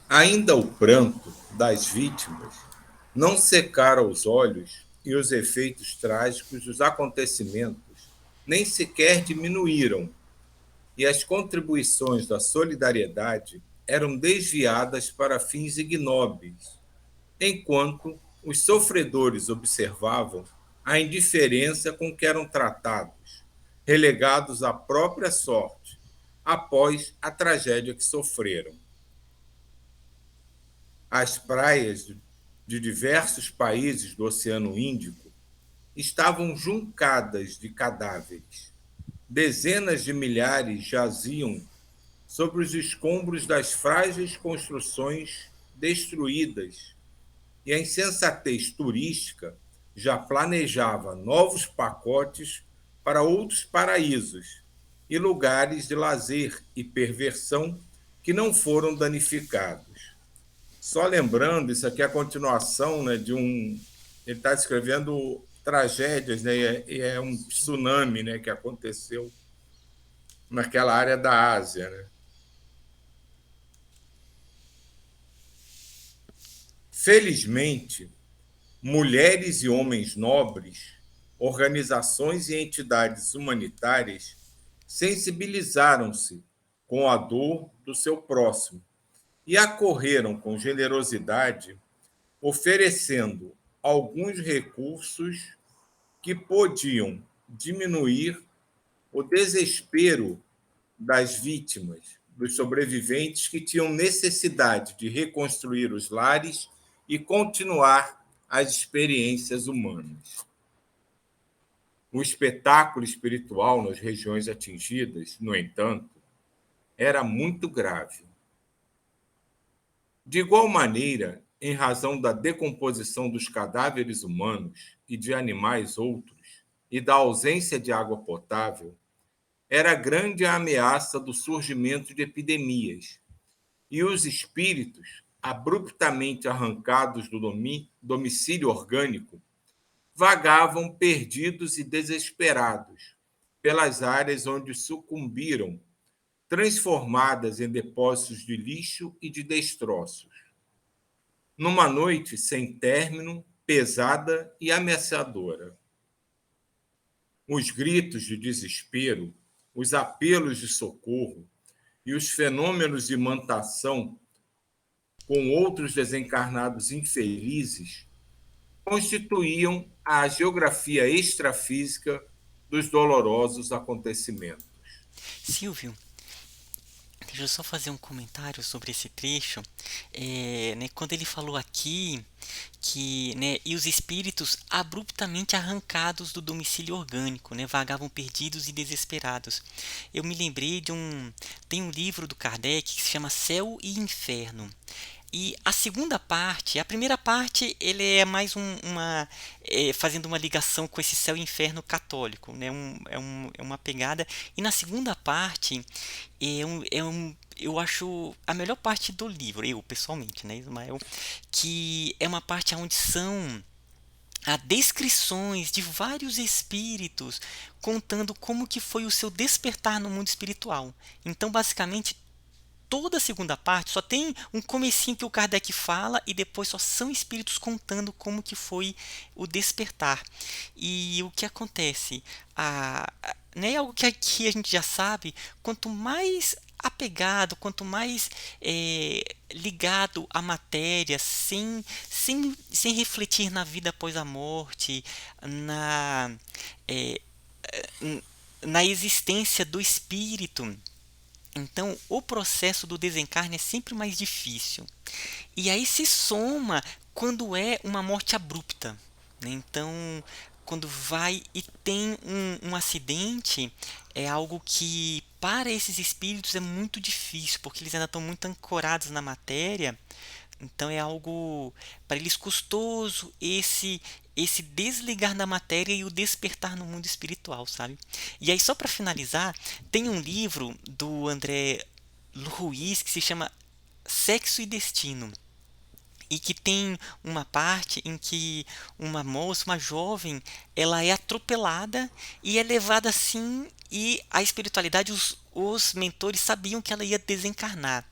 Ainda o pranto das vítimas não secara os olhos e os efeitos trágicos dos acontecimentos nem sequer diminuíram, e as contribuições da solidariedade eram desviadas para fins ignóbeis, enquanto os sofredores observavam a indiferença com que eram tratados, relegados à própria sorte, após a tragédia que sofreram. As praias de diversos países do Oceano Índico estavam juncadas de cadáveres. Dezenas de milhares jaziam sobre os escombros das frágeis construções destruídas, e a insensatez turística já planejava novos pacotes para outros paraísos e lugares de lazer e perversão que não foram danificados. Só lembrando, isso aqui é a continuação, né, de um. Ele está descrevendo tragédias, né, e é um tsunami, né, que aconteceu naquela área da Ásia. Né? Felizmente, mulheres e homens nobres, organizações e entidades humanitárias sensibilizaram-se com a dor do seu próximo e acorreram com generosidade, oferecendo alguns recursos que podiam diminuir o desespero das vítimas, dos sobreviventes que tinham necessidade de reconstruir os lares e continuar as experiências humanas. O espetáculo espiritual nas regiões atingidas, no entanto, era muito grave. De igual maneira, em razão da decomposição dos cadáveres humanos e de animais outros, e da ausência de água potável, era grande a ameaça do surgimento de epidemias, e os espíritos, abruptamente arrancados do domicílio orgânico, vagavam perdidos e desesperados pelas áreas onde sucumbiram, transformadas em depósitos de lixo e de destroços. Numa noite sem término, pesada e ameaçadora. Os gritos de desespero, os apelos de socorro e os fenômenos de imantação com outros desencarnados infelizes constituíam a geografia extrafísica dos dolorosos acontecimentos. Silvio, deixa eu só fazer um comentário sobre esse trecho. Né, quando ele falou aqui que, né, e os espíritos abruptamente arrancados do domicílio orgânico, né, vagavam perdidos e desesperados. Eu me lembrei tem um livro do Kardec que se chama Céu e Inferno. E a segunda parte, a primeira parte, ele é mais fazendo uma ligação com esse céu e inferno católico, né? É uma pegada. E na segunda parte, eu acho a melhor parte do livro, eu pessoalmente, né, Ismael, que é uma parte onde são há descrições de vários espíritos contando como que foi o seu despertar no mundo espiritual. Então, basicamente, toda a segunda parte só tem um comecinho que o Kardec fala e depois só são espíritos contando como que foi o despertar. E o que acontece? Né, algo que aqui a gente já sabe, quanto mais apegado, quanto mais ligado à matéria, sem refletir na vida após a morte, na, é, na existência do espírito, então, o processo do desencarne é sempre mais difícil. E aí se soma quando é uma morte abrupta. Né? Então, quando vai e tem um acidente, é algo que para esses espíritos é muito difícil, porque eles ainda estão muito ancorados na matéria. Então é algo para eles custoso esse desligar da matéria e o despertar no mundo espiritual, sabe? E aí só para finalizar, tem um livro do André Luiz que se chama Sexo e Destino. E que tem uma parte em que uma moça, uma jovem, ela é atropelada e é levada assim, e a espiritualidade os mentores sabiam que ela ia desencarnar.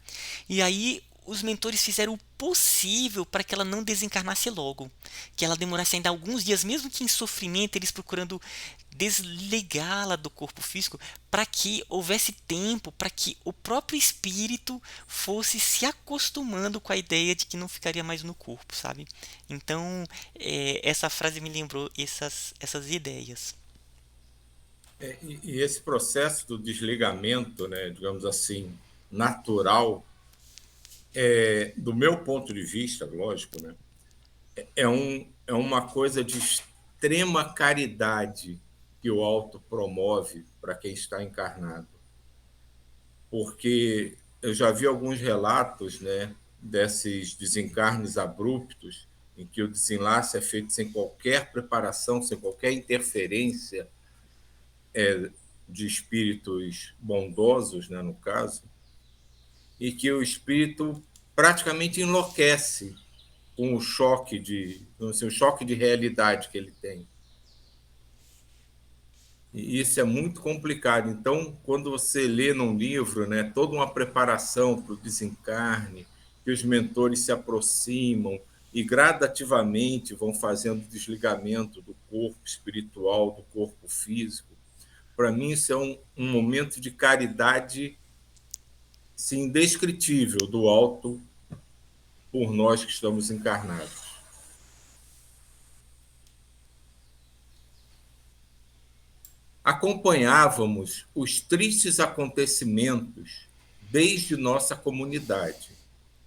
E aí os mentores fizeram o possível para que ela não desencarnasse logo, que ela demorasse ainda alguns dias, mesmo que em sofrimento, eles procurando desligá-la do corpo físico, para que houvesse tempo para que o próprio espírito fosse se acostumando com a ideia de que não ficaria mais no corpo, sabe? Então, essa frase me lembrou essas ideias. E esse processo do desligamento, né, digamos assim, natural, do meu ponto de vista, lógico, né, é uma coisa de extrema caridade que o alto promove para quem está encarnado. Porque eu já vi alguns relatos, né, desses desencarnes abruptos, em que o desenlace é feito sem qualquer preparação, sem qualquer interferência de espíritos bondosos, né, no caso, e que o espírito praticamente enlouquece com o choque assim, o choque de realidade que ele tem. E isso é muito complicado. Então, quando você lê num livro, né, toda uma preparação para o desencarne, que os mentores se aproximam e gradativamente vão fazendo o desligamento do corpo espiritual, do corpo físico, para mim isso é um momento de caridade, sim, indescritível do alto por nós que estamos encarnados. Acompanhávamos os tristes acontecimentos desde nossa comunidade,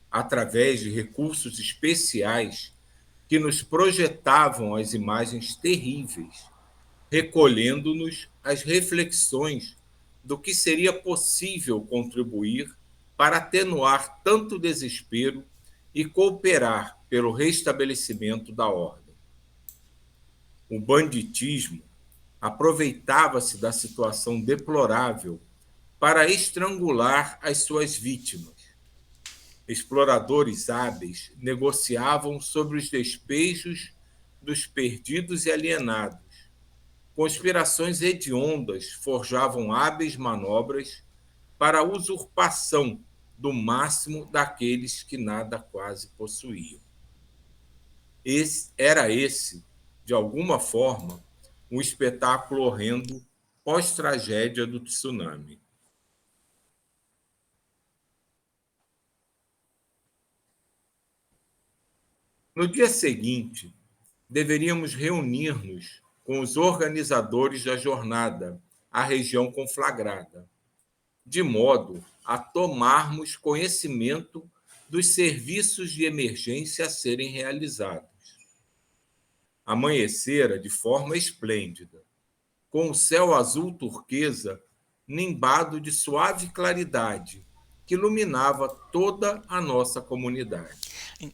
através de recursos especiais que nos projetavam as imagens terríveis, recolhendo-nos às reflexões do que seria possível contribuir para atenuar tanto desespero e cooperar pelo restabelecimento da ordem. O banditismo aproveitava-se da situação deplorável para estrangular as suas vítimas. Exploradores hábeis negociavam sobre os despejos dos perdidos e alienados. Conspirações hediondas forjavam hábeis manobras para a usurpação do máximo daqueles que nada quase possuíam. Esse, de alguma forma, um espetáculo horrendo pós-tragédia do tsunami. No dia seguinte, deveríamos reunir-nos com os organizadores da jornada, a região conflagrada, de modo a tomarmos conhecimento dos serviços de emergência a serem realizados. Amanhecera de forma esplêndida, com o céu azul turquesa nimbado de suave claridade que iluminava toda a nossa comunidade.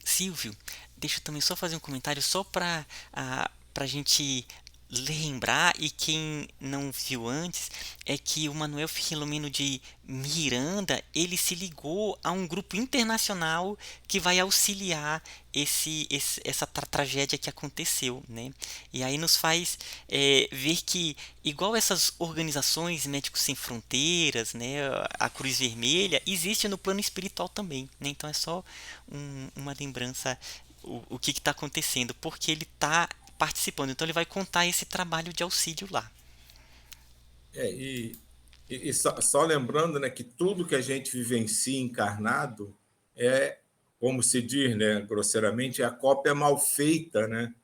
Silvio, deixa eu também só fazer um comentário só para a gente lembrar, e quem não viu antes, é que o Manuel Filomeno de Miranda, ele se ligou a um grupo internacional que vai auxiliar essa tragédia que aconteceu, né? E aí nos faz ver que, igual essas organizações, Médicos Sem Fronteiras, né, a Cruz Vermelha, existe no plano espiritual também, né? Então é só uma lembrança, o que está acontecendo, porque ele está participando. Então ele vai contar esse trabalho de auxílio lá. É, e só lembrando, né, que tudo que a gente vivencia encarnado é, como se diz, né, grosseiramente, a cópia mal feita, né,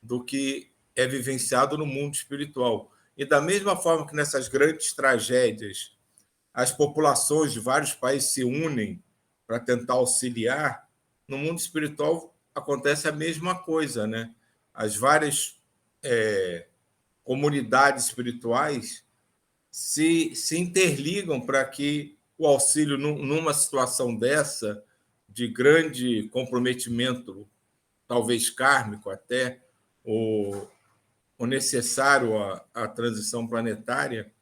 do que é vivenciado no mundo espiritual. E da mesma forma que nessas grandes tragédias as populações de vários países se unem para tentar auxiliar, no mundo espiritual acontece a mesma coisa, né? As várias comunidades espirituais se interligam para que o auxílio numa situação dessa, de grande comprometimento, talvez kármico até, o necessário à transição planetária,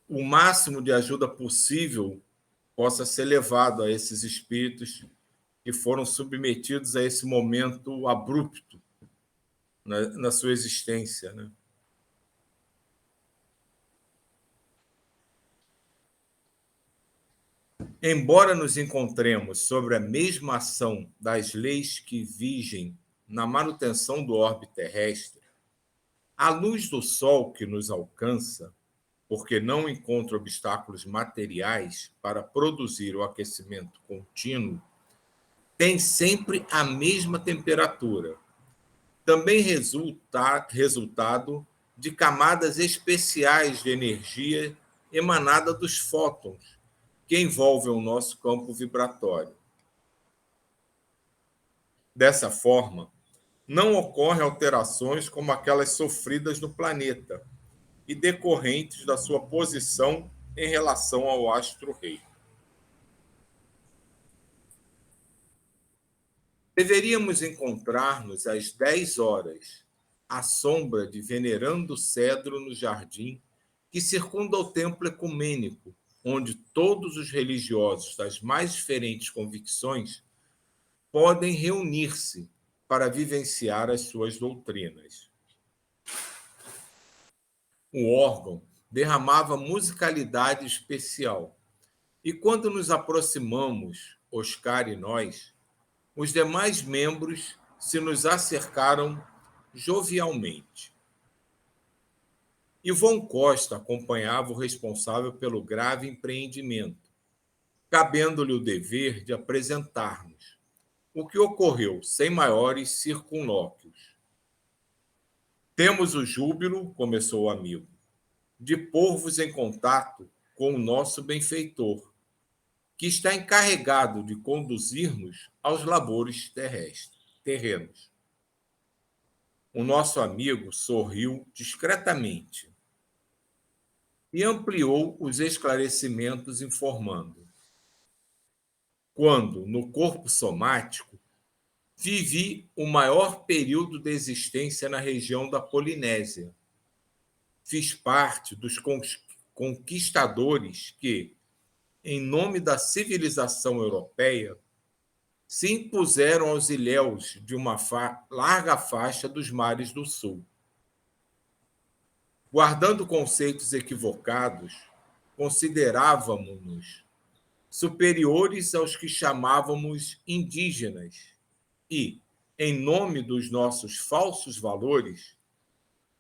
o máximo de ajuda possível possa ser levado a esses espíritos que foram submetidos a esse momento abrupto na sua existência, né? Embora nos encontremos sobre a mesma ação das leis que vigem na manutenção do orbe terrestre, a luz do Sol que nos alcança, porque não encontra obstáculos materiais para produzir o aquecimento contínuo, tem sempre a mesma temperatura, também resultado de camadas especiais de energia emanada dos fótons que envolvem o nosso campo vibratório. Dessa forma, não ocorrem alterações como aquelas sofridas no planeta e decorrentes da sua posição em relação ao astro-rei. Deveríamos encontrar-nos às 10 horas, à sombra de venerando cedro no jardim que circunda o templo ecumênico, onde todos os religiosos das mais diferentes convicções podem reunir-se para vivenciar as suas doutrinas. O órgão derramava musicalidade especial, e quando nos aproximamos, Oscar e nós, os demais membros se nos acercaram jovialmente. Ivon Costa acompanhava o responsável pelo grave empreendimento, cabendo-lhe o dever de apresentar-nos, o que ocorreu sem maiores circunlóquios. Temos o júbilo, começou o amigo, de pôr-vos em contato com o nosso benfeitor, que está encarregado de conduzir-nos aos labores terrenos. O nosso amigo sorriu discretamente e ampliou os esclarecimentos, informando: quando, no corpo somático, vivi o maior período de existência na região da Polinésia. Fiz parte dos conquistadores que, em nome da civilização europeia, se impuseram aos ilhéus de uma larga faixa dos mares do sul. Guardando conceitos equivocados, considerávamos-nos superiores aos que chamávamos indígenas e, em nome dos nossos falsos valores,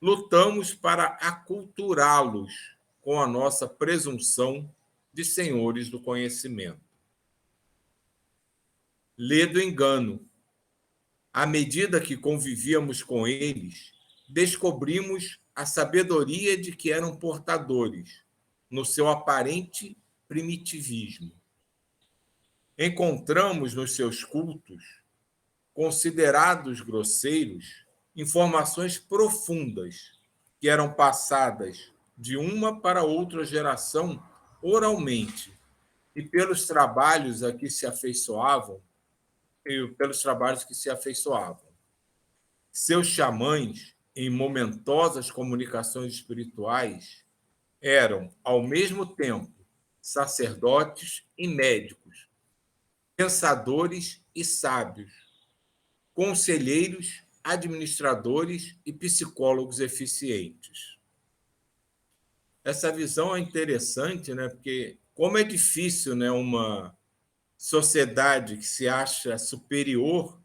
lutamos para aculturá-los com a nossa presunção de senhores do conhecimento. Ledo engano. À medida que convivíamos com eles, descobrimos a sabedoria de que eram portadores, no seu aparente primitivismo. Encontramos nos seus cultos, considerados grosseiros, informações profundas que eram passadas de uma para outra geração oralmente e pelos trabalhos a que se afeiçoavam, Seus xamãs, em momentosas comunicações espirituais, eram, ao mesmo tempo, sacerdotes e médicos, pensadores e sábios, conselheiros, administradores e psicólogos eficientes. Essa visão é interessante, né? Porque como é difícil, né, uma sociedade que se acha superior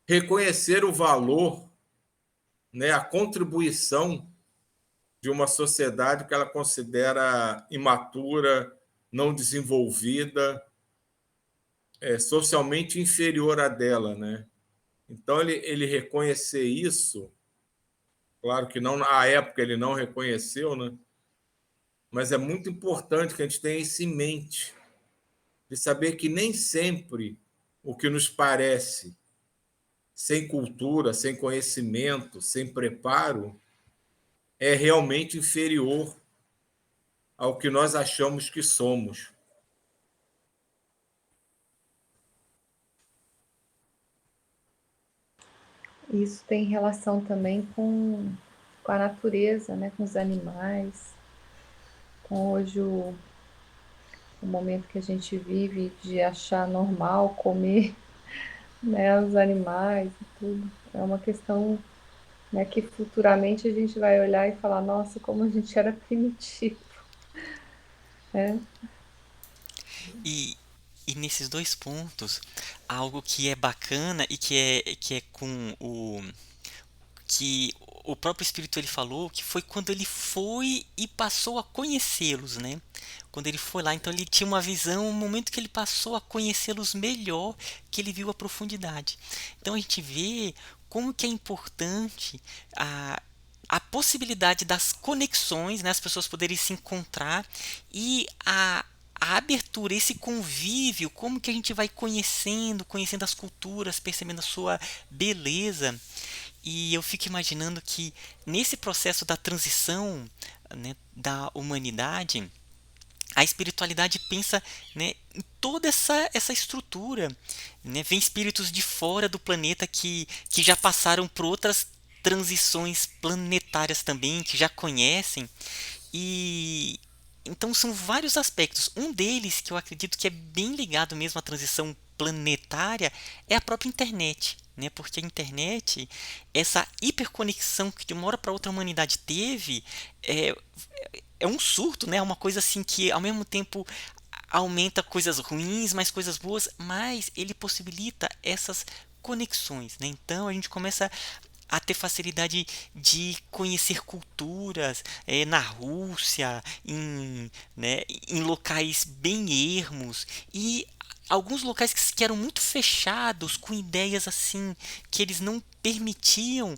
reconhecer o valor, né, a contribuição de uma sociedade que ela considera imatura, não desenvolvida, socialmente inferior à dela, né? Então ele reconhecer isso, claro que não na época ele não reconheceu, né? Mas é muito importante que a gente tenha isso em mente, de saber que nem sempre o que nos parece sem cultura, sem conhecimento, sem preparo, é realmente inferior ao que nós achamos que somos. Isso tem relação também com a natureza, né, com os animais, com hoje o momento que a gente vive de achar normal comer, né, os animais e tudo. É uma questão, né, que futuramente a gente vai olhar e falar, nossa, como a gente era primitivo. E, e nesses dois pontos, algo que é bacana e que é com o que o próprio Espírito ele falou que foi quando ele foi e passou a conhecê-los, né? Quando ele foi lá, então ele tinha uma visão, um momento que ele passou a conhecê-los melhor, que ele viu a profundidade. Então a gente vê como que é importante a a possibilidade das conexões, né, as pessoas poderem se encontrar e a abertura, esse convívio, como que a gente vai conhecendo, conhecendo as culturas, percebendo a sua beleza. E eu fico imaginando que nesse processo da transição, né, da humanidade, a espiritualidade pensa, né, em toda essa estrutura. Né? Vem espíritos de fora do planeta que já passaram por outras transições planetárias também, que já conhecem. E então são vários aspectos. Um deles que eu acredito que é bem ligado mesmo à transição planetária é a própria internet, né? Porque a internet, essa hiperconexão que de uma hora para outra a humanidade teve, é, é um surto, né? É uma coisa assim que ao mesmo tempo aumenta coisas ruins, mais coisas boas, mas ele possibilita essas conexões, né? Então a gente começa a ter facilidade de conhecer culturas na Rússia, né, em locais bem ermos e alguns locais que eram muito fechados, com ideias assim que eles não permitiam.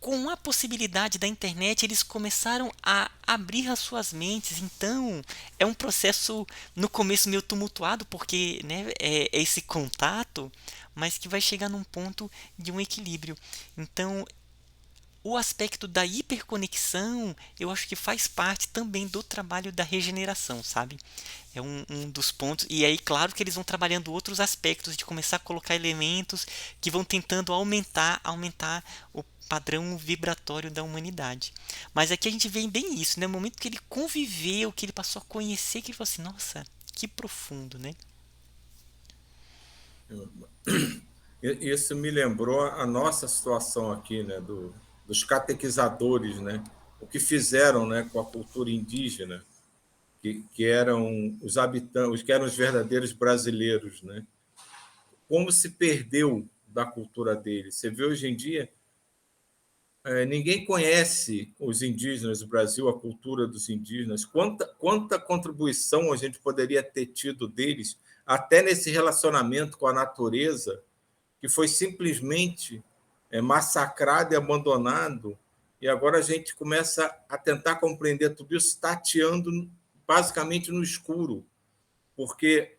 Com a possibilidade da internet, eles começaram a abrir as suas mentes. Então, é um processo no começo meio tumultuado, porque né, é esse contato, mas que vai chegar num ponto de um equilíbrio. Então, o aspecto da hiperconexão, eu acho que faz parte também do trabalho da regeneração, sabe? É um dos pontos. E aí, claro que eles vão trabalhando outros aspectos de começar a colocar elementos que vão tentando aumentar o padrão vibratório da humanidade. Mas aqui a gente vê bem isso, né? No momento que ele conviveu, que ele passou a conhecer, que ele falou assim, nossa, que profundo, né? Isso me lembrou a nossa situação aqui, né, dos catequizadores, né, o que fizeram, né, com a cultura indígena, que eram os habitantes, que eram os verdadeiros brasileiros, né? Como se perdeu da cultura deles. Você vê hoje em dia, ninguém conhece os indígenas do Brasil, a cultura dos indígenas. Quanta contribuição a gente poderia ter tido deles, até nesse relacionamento com a natureza, que foi simplesmente massacrado e abandonado, e agora a gente começa a tentar compreender tudo isso tateando basicamente no escuro, porque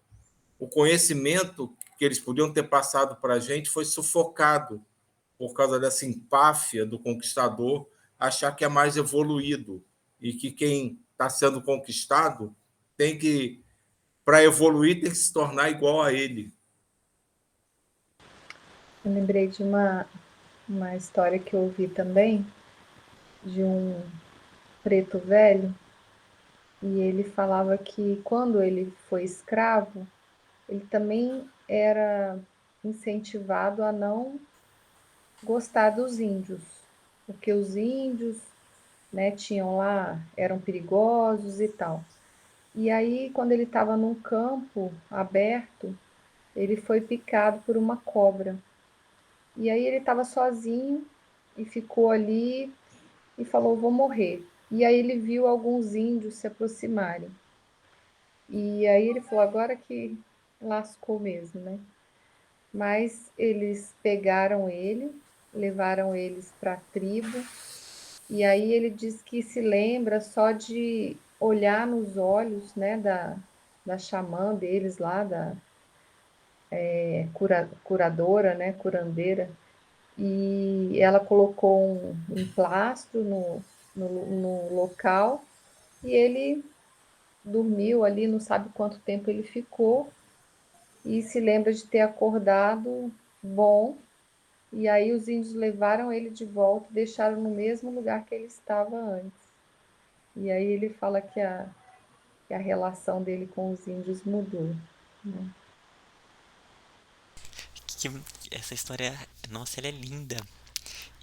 o conhecimento que eles podiam ter passado para a gente foi sufocado por causa dessa empáfia do conquistador achar que é mais evoluído e que quem está sendo conquistado tem que, para evoluir, tem que se tornar igual a ele. Eu lembrei de uma história que eu ouvi também, de um preto velho, e ele falava que quando ele foi escravo, ele também era incentivado a não gostar dos índios, porque os índios, né, tinham lá, eram perigosos e tal. E aí, quando ele estava num campo aberto, ele foi picado por uma cobra. E aí ele estava sozinho e ficou ali e falou: vou morrer. E aí ele viu alguns índios se aproximarem. E aí ele falou: agora que lascou mesmo, né? Mas eles pegaram ele, levaram eles para a tribo, e aí ele diz que se lembra só de olhar nos olhos, né, da xamã deles lá, da curadora, né, curandeira, e ela colocou um plastro no local e ele dormiu ali, não sabe quanto tempo ele ficou, e se lembra de ter acordado bom. E aí os índios levaram ele de volta e deixaram no mesmo lugar que ele estava antes. E aí ele fala que a relação dele com os índios mudou. Né? Que essa história, nossa, ela é linda.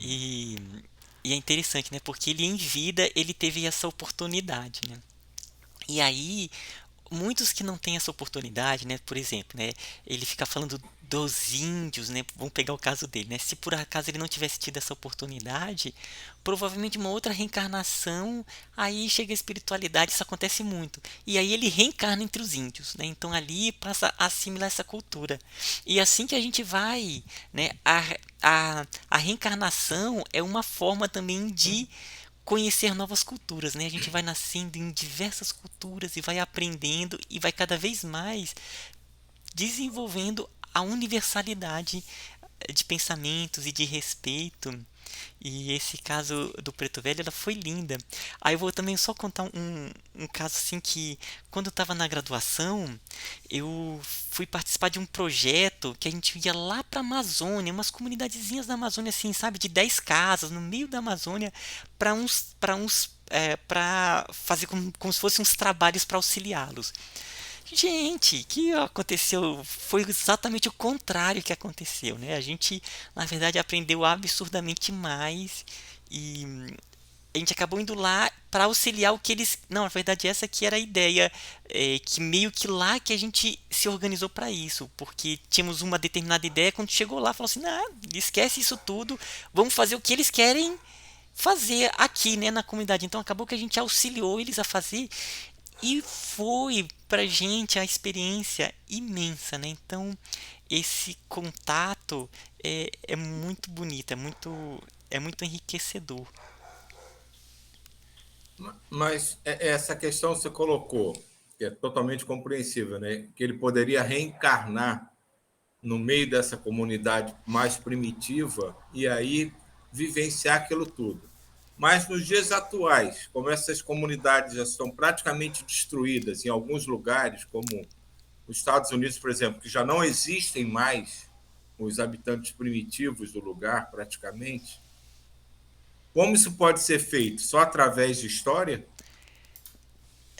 E, e é interessante, né? Porque ele em vida ele teve essa oportunidade, né? E aí muitos que não têm essa oportunidade, né? Por exemplo, né? Ele fica falando dos índios, né? Vamos pegar o caso dele, né? Se por acaso ele não tivesse tido essa oportunidade, provavelmente uma outra reencarnação, aí chega a espiritualidade, isso acontece muito. E aí ele reencarna entre os índios, né? Então ali passa a assimilar essa cultura. E assim que a gente vai, né? A reencarnação é uma forma também de conhecer novas culturas, né? A gente vai nascendo em diversas culturas e vai aprendendo e vai cada vez mais desenvolvendo a universalidade de pensamentos e de respeito. E esse caso do Preto Velho, ela foi linda. Aí eu vou também só contar um caso assim que, quando eu estava na graduação, eu fui participar de um projeto que a gente ia lá para a Amazônia, umas comunidadezinhas da Amazônia assim, sabe, de 10 casas no meio da Amazônia, para fazer como se fossem uns trabalhos para auxiliá-los. Gente, o que aconteceu foi exatamente o contrário que aconteceu, né? A gente, na verdade, aprendeu absurdamente mais e a gente acabou indo lá para auxiliar o que eles. Não, na verdade, essa aqui era a ideia, que meio que lá que a gente se organizou para isso, porque tínhamos uma determinada ideia, quando chegou lá, falou assim: não, esquece isso tudo, vamos fazer o que eles querem fazer aqui, né, na comunidade. Então acabou que a gente auxiliou eles a fazer e foi pra gente a experiência imensa, né? Então, esse contato é muito bonito, é muito enriquecedor. Mas essa questão você colocou, que é totalmente compreensível, né? Que ele poderia reencarnar no meio dessa comunidade mais primitiva e aí vivenciar aquilo tudo. Mas nos dias atuais, como essas comunidades já estão praticamente destruídas em alguns lugares, como os Estados Unidos, por exemplo, que já não existem mais os habitantes primitivos do lugar, praticamente, como isso pode ser feito? Só através de história?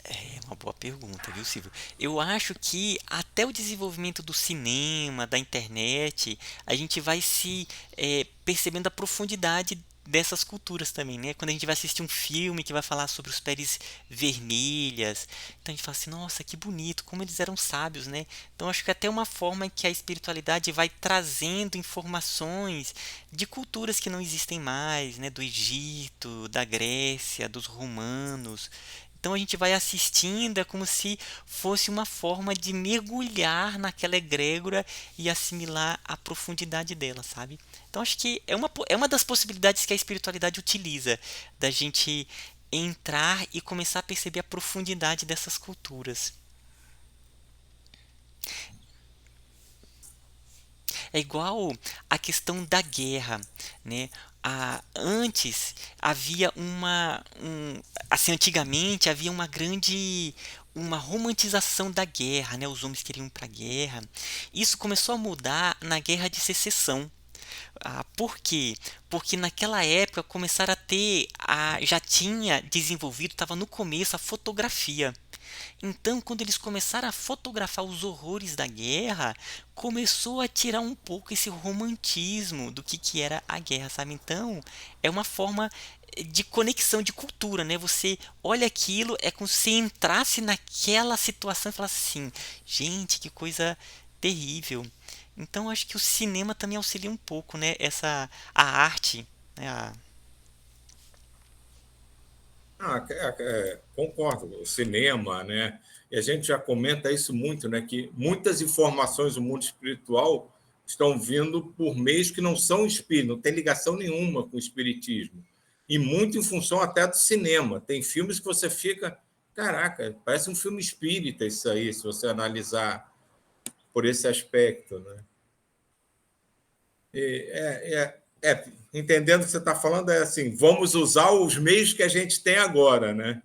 É uma boa pergunta, viu, Silvio? Eu acho que até o desenvolvimento do cinema, da internet, a gente vai se percebendo a profundidade dessas culturas também, né? Quando a gente vai assistir um filme que vai falar sobre os peles vermelhas, então a gente fala assim, nossa, que bonito, como eles eram sábios, né? Então acho que até uma forma que a espiritualidade vai trazendo informações de culturas que não existem mais, né? Do Egito, da Grécia, dos romanos. Então a gente vai assistindo, é como se fosse uma forma de mergulhar naquela egrégora e assimilar a profundidade dela, sabe? Então acho que é uma das possibilidades que a espiritualidade utiliza, da gente entrar e começar a perceber a profundidade dessas culturas. É igual a questão da guerra, né? Antes havia assim, antigamente havia uma romantização da guerra, né? Os homens queriam ir para a guerra. Isso começou a mudar na Guerra de Secessão. Por quê? Porque naquela época começaram a ter, já tinha desenvolvido, estava no começo a fotografia. Então, quando eles começaram a fotografar os horrores da guerra, começou a tirar um pouco esse romantismo do que era a guerra, sabe? Então, é uma forma de conexão de cultura, né? Você olha aquilo, é como se você entrasse naquela situação e falasse assim: gente, que coisa terrível. Então, acho que o cinema também auxilia um pouco, né? A arte, né? Concordo. O cinema, né? E a gente já comenta isso muito, né? Que muitas informações do mundo espiritual estão vindo por meios que não são espíritos, não tem ligação nenhuma com o espiritismo. E muito em função até do cinema. Tem filmes que você fica, caraca, parece um filme espírita isso aí, se você analisar por esse aspecto, né? Entendendo o que você está falando, é assim, vamos usar os meios que a gente tem agora, né?